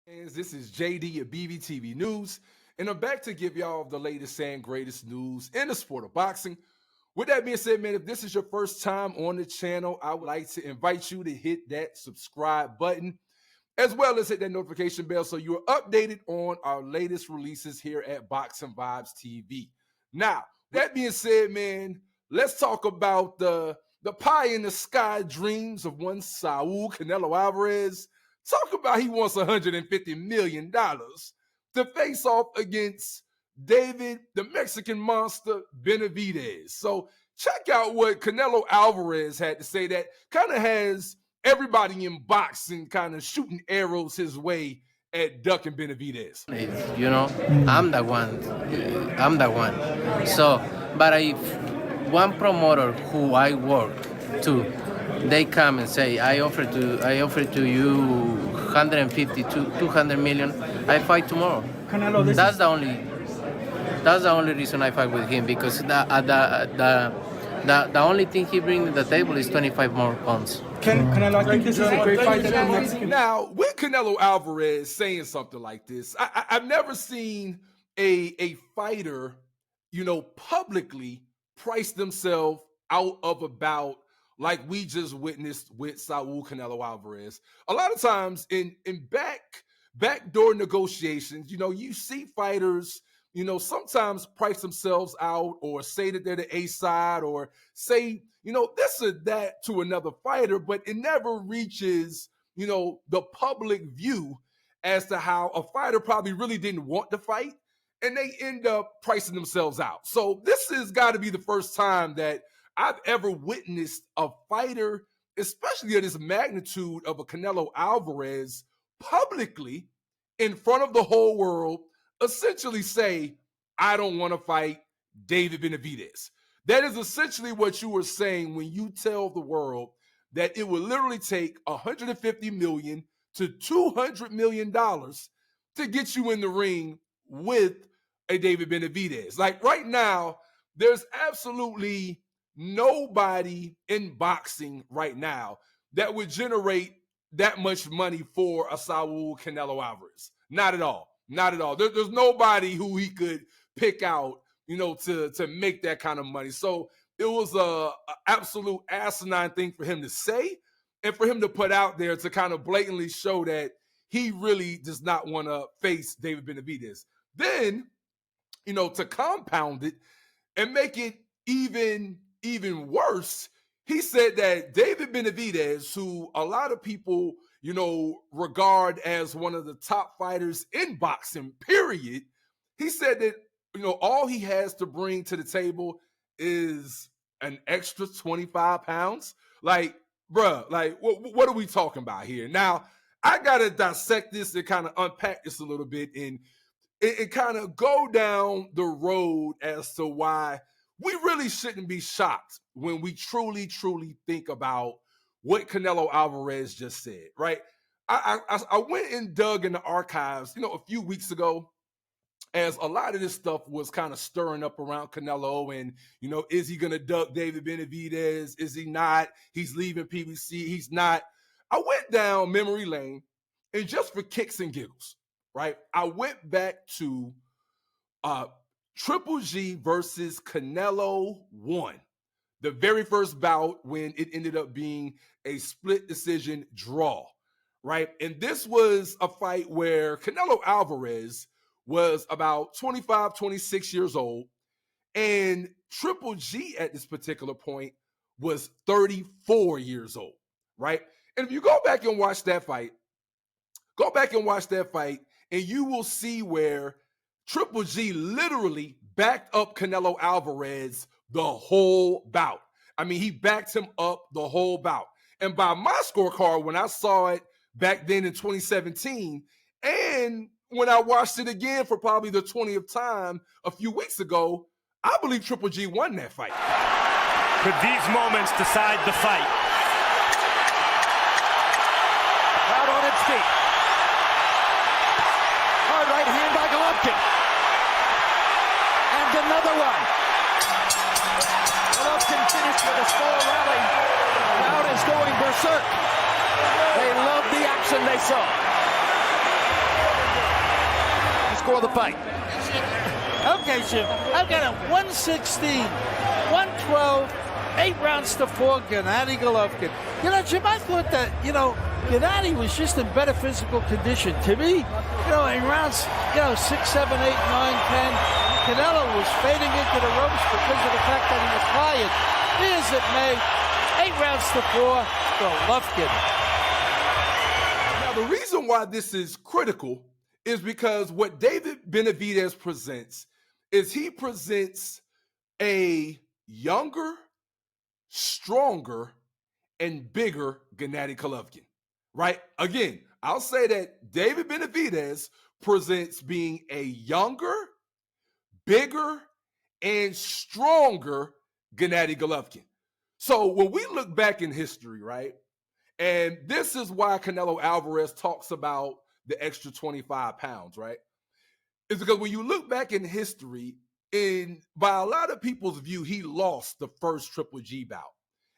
This is JD at Bvtvnews, and I'm back to give y'all the latest and greatest news in the sport of boxing. With that being said, man, if this is your first time on the channel, I would like to invite you to hit that subscribe button, as well as hit that notification bell so you're updated on our latest releases here at Boxing Vibes TV. Now, that being said, man, let's talk about the pie in the sky dreams of one Saul Canelo Alvarez. Talk about he wants $150 million to face off against David, the Mexican monster, Benavidez. So check out what Canelo Alvarez had to say that kind of has everybody in boxing kind of shooting arrows his way at ducking Benavidez. You know, I'm the one. So, but if one promoter who I work to, they come and say, I offer to you 150 to 200 million, I fight tomorrow. Canelo, that's the only reason I fight with him, because the only thing he brings to the table is 25 more pounds. Canelo, I think this is a great fight. Now, with Canelo Alvarez saying something like this, I've never seen a fighter, publicly price themselves out of a bout like we just witnessed with Saul Canelo Alvarez. A lot of times in backdoor negotiations, you see fighters, sometimes price themselves out or say that they're the A side or say, this or that to another fighter, but it never reaches, the public view as to how a fighter probably really didn't want to fight and they end up pricing themselves out. So this has got to be the first time that I've ever witnessed a fighter, especially of this magnitude of a Canelo Alvarez, publicly in front of the whole world, essentially say, I don't want to fight David Benavidez. That is essentially what you were saying when you tell the world that it will literally take $150 million to $200 million to get you in the ring with a David Benavidez. Like right now, there's absolutely nobody in boxing right now that would generate that much money for a Saul Canelo Alvarez. Not at all. Not at all. There's nobody who he could pick out, to make that kind of money. So it was a absolute asinine thing for him to say and for him to put out there to kind of blatantly show that he really does not want to face David Benavidez. Then, to compound it and make it even worse, he said that David Benavidez, who a lot of people, regard as one of the top fighters in boxing, period, he said that, all he has to bring to the table is an extra 25 pounds. Like, bruh, like, what are we talking about here? Now, I got to dissect this and kind of unpack this a little bit and kind of go down the road as to why we really shouldn't be shocked when we truly, truly think about what Canelo Alvarez just said, right? I went and dug in the archives, a few weeks ago, as a lot of this stuff was kind of stirring up around Canelo and, is he going to duck David Benavidez? Is he not? He's leaving PBC. He's not. I went down memory lane and just for kicks and giggles, right? I went back to Triple G versus Canelo 1, the very first bout when it ended up being a split decision draw, right? And this was a fight where Canelo Alvarez was about 25, 26 years old, and Triple G at this particular point was 34 years old, right? And if you go back and watch that fight, and you will see where Triple G literally backed up Canelo Alvarez the whole bout. I mean, he backed him up the whole bout. And by my scorecard, when I saw it back then in 2017, and when I watched it again for probably the 20th time a few weeks ago, I believe Triple G won that fight. Could these moments decide the fight? Out on its feet. Hard right hand by Golovkin. And another one. Golovkin finished with a small rally. Crowd is going berserk. They love the action they saw. before the fight. Okay, Jim. I've got a 116, 112, 8 rounds to 4, Gennady Golovkin. You know, Jim, I thought that, Gennady was just in better physical condition. To me, in rounds, 6, 7, 8, 9, 10, Canelo was fading into the ropes because of the fact that he was tired. Be as it may, 8 rounds to 4, Golovkin. Now, the reason why this is critical is because what David Benavidez presents is he presents a younger, stronger, and bigger Gennady Golovkin, right? Again, I'll say that David Benavidez presents being a younger, bigger, and stronger Gennady Golovkin. So when we look back in history, right, and this is why Canelo Alvarez talks about the extra 25 pounds, right? It's because when you look back in history, by a lot of people's view, he lost the first Triple G bout.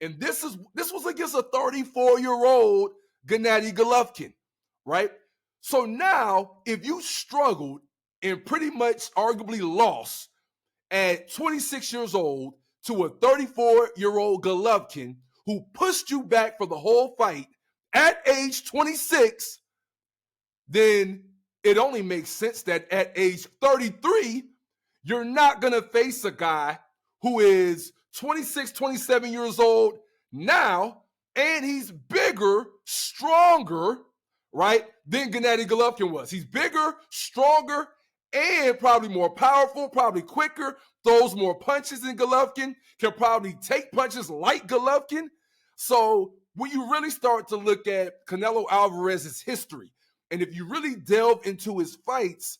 And this was against a 34-year-old Gennady Golovkin, right? So now, if you struggled and pretty much arguably lost at 26 years old to a 34-year-old Golovkin who pushed you back for the whole fight at age 26, then it only makes sense that at age 33, you're not going to face a guy who is 26, 27 years old now, and he's bigger, stronger, right, than Gennady Golovkin was. He's bigger, stronger, and probably more powerful, probably quicker, throws more punches than Golovkin, can probably take punches like Golovkin. So when you really start to look at Canelo Alvarez's history, and if you really delve into his fights,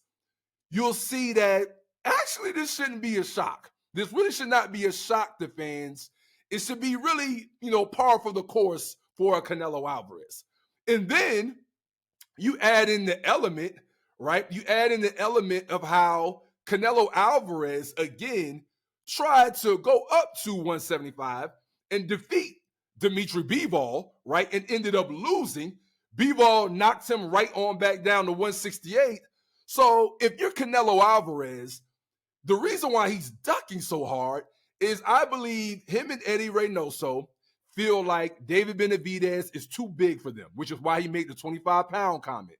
you'll see that actually this shouldn't be a shock. This really should not be a shock to fans. It should be really, par for the course for a Canelo Alvarez. And then you add in the element, right? You add in the element of how Canelo Alvarez, again, tried to go up to 175 and defeat Dimitri Bivol, right? And ended up losing. Bivol knocked him right on back down to 168. So if you're Canelo Alvarez, the reason why he's ducking so hard is I believe him and Eddie Reynoso feel like David Benavidez is too big for them, which is why he made the 25-pound comment.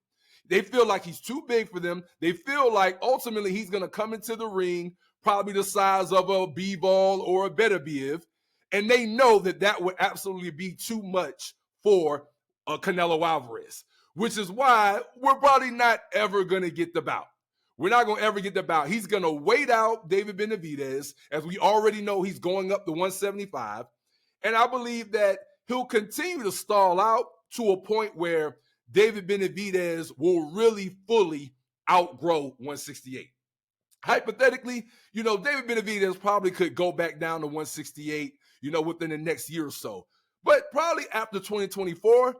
They feel like he's too big for them. They feel like ultimately he's going to come into the ring probably the size of a Bivol or a Benavidez, and they know that that would absolutely be too much for Canelo Alvarez, which is why we're probably not ever going to get the bout. We're not going to ever get the bout. He's going to wait out David Benavidez, as we already know he's going up to 175. And I believe that he'll continue to stall out to a point where David Benavidez will really fully outgrow 168. Hypothetically, David Benavidez probably could go back down to 168, within the next year or so. But probably after 2024,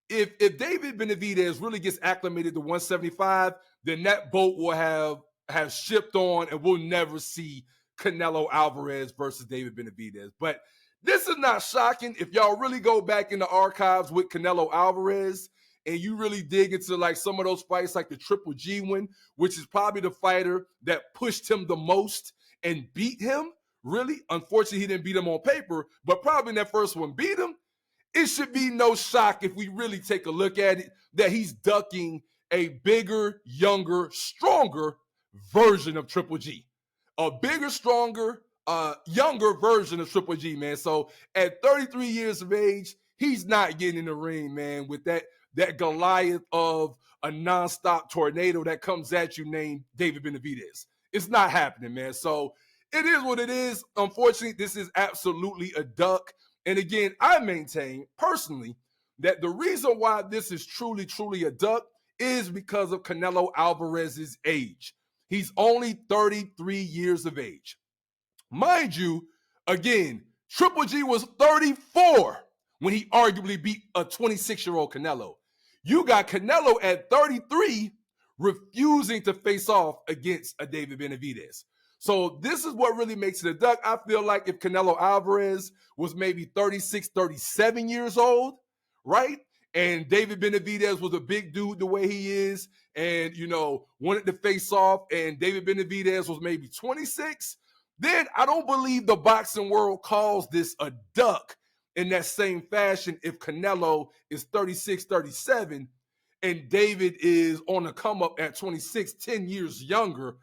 if David Benavidez really gets acclimated to 175, then that boat will have shipped on and we'll never see Canelo Alvarez versus David Benavidez. But this is not shocking. If y'all really go back in the archives with Canelo Alvarez and you really dig into like some of those fights like the Triple G one, which is probably the fighter that pushed him the most and beat him, really, unfortunately he didn't beat him on paper, but probably in that first one beat him. It should be no shock if we really take a look at it that he's ducking a bigger, younger, stronger version of Triple G. A bigger, stronger, younger version of Triple G, man. So at 33 years of age, he's not getting in the ring, man, with that Goliath of a nonstop tornado that comes at you named David Benavidez. It's not happening, man. So it is what it is. Unfortunately, this is absolutely a duck. And again, I maintain personally that the reason why this is truly, truly a duck is because of Canelo Alvarez's age. He's only 33 years of age. Mind you, again, Triple G was 34 when he arguably beat a 26-year-old Canelo. You got Canelo at 33 refusing to face off against a David Benavidez. So this is what really makes it a duck. I feel like if Canelo Alvarez was maybe 36, 37 years old, right? and David Benavidez was a big dude the way he is, and, you know, wanted to face off, and David Benavidez was maybe 26, then I don't believe the boxing world calls this a duck in that same fashion if Canelo is 36, 37, and David is on the come up at 26, 10 years younger.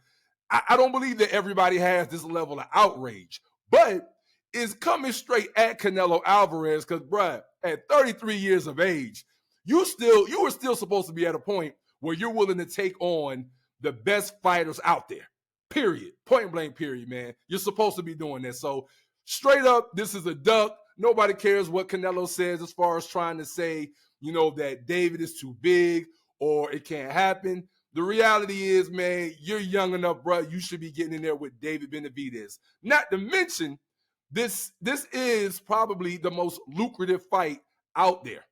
I don't believe that everybody has this level of outrage, but it's coming straight at Canelo Alvarez because, bruh, at 33 years of age, you were still supposed to be at a point where you're willing to take on the best fighters out there. Period. Point blank, period, man. You're supposed to be doing that. So straight up, this is a duck. Nobody cares what Canelo says as far as trying to say, you know, that David is too big or it can't happen. The reality is, man, you're young enough, bro. You should be getting in there with David Benavidez. Not to mention, this is probably the most lucrative fight out there.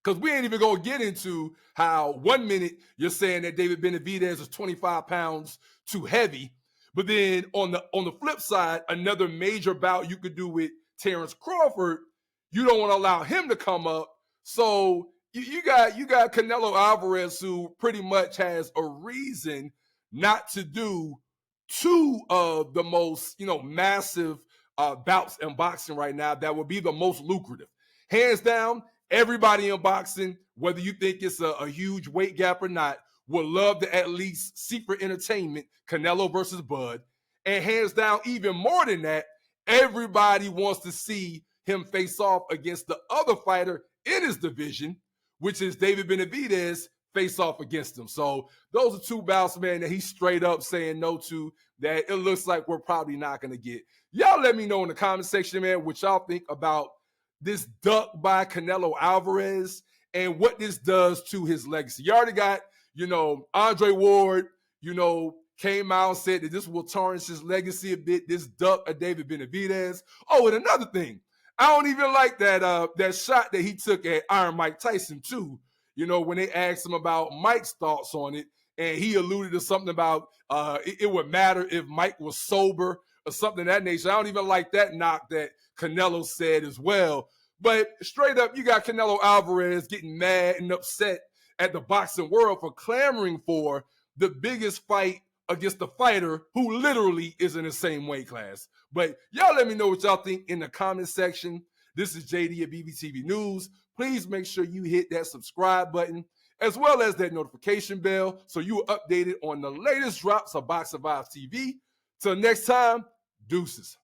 Because we ain't even going to get into how 1 minute you're saying that David Benavidez is 25 pounds too heavy. But then on the flip side, another major bout you could do with Terrence Crawford, you don't want to allow him to come up. So you got Canelo Alvarez, who pretty much has a reason not to do two of the most, you know, massive bouts in boxing right now that would be the most lucrative. Hands down, everybody in boxing, whether you think it's a huge weight gap or not, would love to at least see for entertainment Canelo versus Bud. And hands down, even more than that, everybody wants to see him face off against the other fighter in his division, which is David Benavidez, face off against him. So those are two bouts, man, that he's straight up saying no to, that it looks like we're probably not going to get. Y'all let me know in the comment section, man, what y'all think about this duck by Canelo Alvarez and what this does to his legacy. You already got, you know, Andre Ward, you know, came out and said that this will tarnish his legacy a bit, this duck of David Benavidez. Oh, and another thing, I don't even like that shot that he took at Iron Mike Tyson too. You know, when they asked him about Mike's thoughts on it, and he alluded to something about it would matter if Mike was sober or something of that nature. I don't even like that knock that Canelo said as well. But straight up, you got Canelo Alvarez getting mad and upset at the boxing world for clamoring for the biggest fight against the fighter who literally is in the same weight class. But y'all let me know what y'all think in the comment section. This is JD at Bvtvnews. Please make sure you hit that subscribe button as well as that notification bell so you are updated on the latest drops of Boxing Vibes TV. Till next time, deuces.